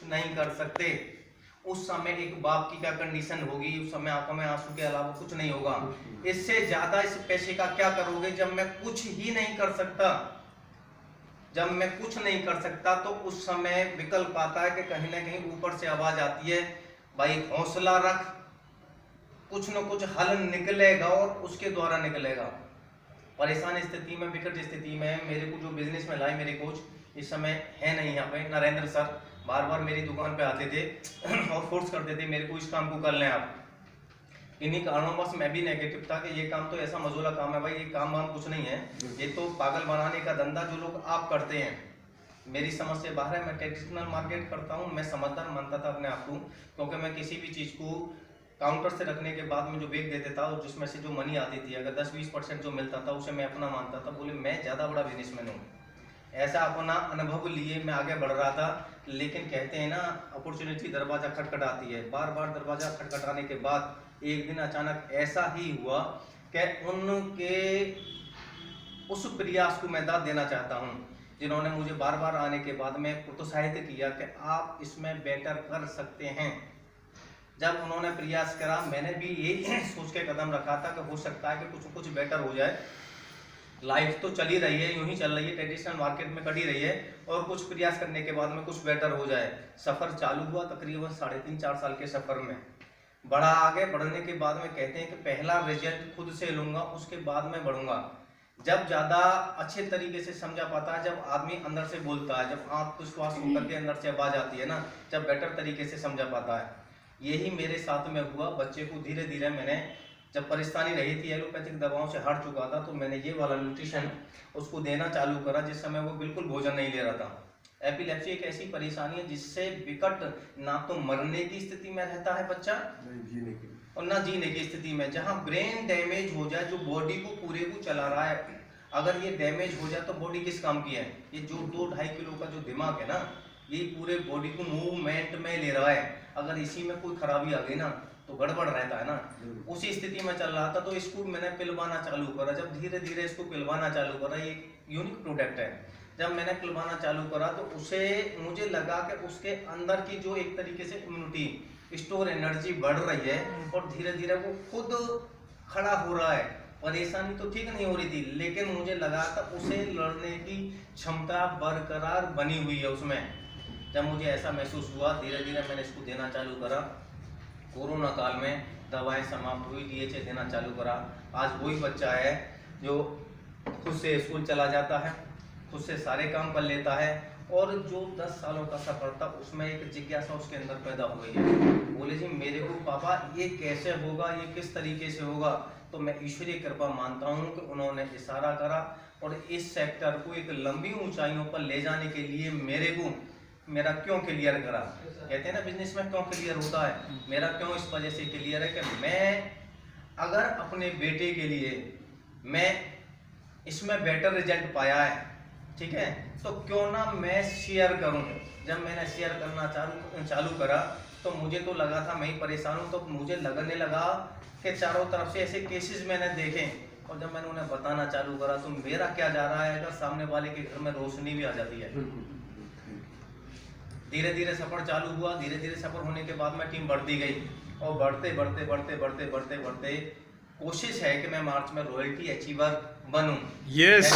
नहीं कर सकते। उस समय एक बाप की क्या कंडीशन होगी, उस समय आंखों में आंसू के अलावा कुछ नहीं होगा। इससे ज्यादा इस पैसे का क्या करोगे जब मैं कुछ ही नहीं कर सकता। जब मैं कुछ नहीं कर सकता तो उस समय विकल्प आता है कि कहीं ना कहीं ऊपर से आवाज आती है, भाई हौसला रख, कुछ न कुछ हल निकलेगा और उसके द्वारा निकलेगा। परेशान स्थिति में, विकट स्थिति में मेरे को जो बिजनेस में लाए मेरे कोच, इस समय है नहीं यहाँ पे। नरेंद्र सर बार बार मेरी दुकान पे आते थे और फोर्स करते थे मेरे को, इस काम को कर लें आप। इन्हीं कारणों मैं भी नेगेटिव था कि ये काम तो ऐसा मजूला काम है भाई, ये काम वाम कुछ नहीं है, ये तो पागल बनाने का धंधा जो लोग आप करते हैं। मेरी समझ से बाहर है। मैं ट्रेडिशनल मार्केट करता हूँ, मैं समझदार मानता था अपने आप को, क्योंकि मैं किसी भी चीज़ को काउंटर से रखने के बाद में जो बेच देते था और जिसमें से जो मनी आती थी, अगर 10-20% जो मिलता था उसे मैं अपना मानता था। बोले मैं ज़्यादा बड़ा बिजनेसमैन हूँ, ऐसा अपना अनुभव लिए मैं आगे बढ़ रहा था। लेकिन कहते हैं ना, अपॉर्चुनिटी दरवाजा खटखटाती है। बार बार दरवाजा खटखटाने के बाद एक दिन अचानक ऐसा ही हुआ कि उनके उस प्रयास को मैं दाद देना चाहता हूं, जिन्होंने मुझे बार बार आने के बाद में प्रोत्साहित किया कि आप इसमें बेटर कर सकते हैं। जब उन्होंने प्रयास करा, मैंने भी यही सोच के कदम रखा था कि हो सकता है कि कुछ बेटर हो जाए। लाइफ तो चली रही है, यूं ही चल रही है, ट्रेडिशनल मार्केट में कटी रही है, और कुछ प्रयास करने के बाद में कुछ बेटर हो जाए। सफर चालू हुआ तकरीबन 3.5-4 साल के सफर में। बड़ा आगे बढ़ने के बाद में कहते हैं कि पहला रिजल्ट खुद से लूंगा, उसके बाद में बढ़ूंगा। जब ज्यादा अच्छे तरीके से समझा पाता है, जब आदमी अंदर से बोलता है, जब आत्मविश्वास होकर के अंदर से आवाज आती है ना, जब बेटर तरीके से समझा पाता है। यही मेरे साथ में हुआ। बच्चे को धीरे धीरे मैंने, जब परेशानी रही थी, एलोपैथिक दवाओं से हट चुका था, तो मैंने ये वाला न्यूट्रिशन उसको देना चालू करा, जिस समय वो बिल्कुल भोजन नहीं ले रहा था। एपिलेप्सी एक ऐसी परेशानी है जिससे विकट ना तो मरने की स्थिति में रहता है बच्चा, और ना जीने की स्थिति में। जहां ब्रेन डैमेज हो जाए, जो बॉडी को पूरे को चला रहा है, अगर ये डैमेज हो जाए तो बॉडी किस काम की है। ये जो 2-2.5 किलो का जो दिमाग है ना, ये पूरे बॉडी को मूवमेंट में ले रहा है। अगर इसी में कोई खराबी आ गई ना तो गड़बड़ रहता है ना। उसी स्थिति में चल रहा था, तो इसको मैंने पिलवाना चालू करा। जब धीरे धीरे इसको पिलवाना चालू करा, ये यूनिक प्रोडक्ट है, जब मैंने पिलवाना चालू करा तो उसे मुझे लगा कि उसके अंदर की जो एक तरीके से इम्यूनिटी स्टोर एनर्जी बढ़ रही है, और धीरे धीरे वो खुद खड़ा हो रहा है। परेशानी तो ठीक नहीं हो रही थी, लेकिन मुझे लगा था उसे लड़ने की क्षमता बरकरार बनी हुई है उसमें। जब मुझे ऐसा महसूस हुआ, धीरे धीरे मैंने इसको देना चालू करा। कोरोना काल में दवाएं समाप्त हुई, डीएचए देना चालू करा। आज वही बच्चा है जो खुद से स्कूल चला जाता है, खुद से सारे काम कर लेता है, और जो 10 सालों का सफर था उसमें एक जिज्ञासा उसके अंदर पैदा हो गई है। बोले जी मेरे को पापा ये कैसे होगा, ये किस तरीके से होगा। तो मैं ईश्वरीय कृपा मानता हूँ कि उन्होंने इशारा करा और इस सेक्टर को एक लंबी ऊंचाइयों पर ले जाने के लिए मेरे को मेरा क्यों क्लियर करा। कहते हैं ना बिजनेस में क्यों क्लियर होता है, मेरा क्यों इस वजह से क्लियर है कि मैं अगर अपने बेटे के लिए मैं इसमें बेटर रिजल्ट पाया है, ठीक है, तो क्यों ना मैं शेयर करूं। जब मैंने शेयर करना चालू करा तो मुझे तो लगा था मैं ही परेशान हूं, तो मुझे लगने लगा कि चारों तरफ से ऐसे केसेस मैंने देखे, और जब मैंने उन्हें बताना चालू करा तो मेरा क्या जा रहा है, अगर सामने वाले के घर में रोशनी भी आ जाती है। धीरे धीरे सफर चालू हुआ। धीरे धीरे सफर होने के बाद में टीम बढ़ती गई, और बढ़ते बढ़ते बढ़ते बढ़ते बढ़ते बढ़ते कोशिश है कि मैं मार्च में रॉयल्टी अचीवर बनूं। यस।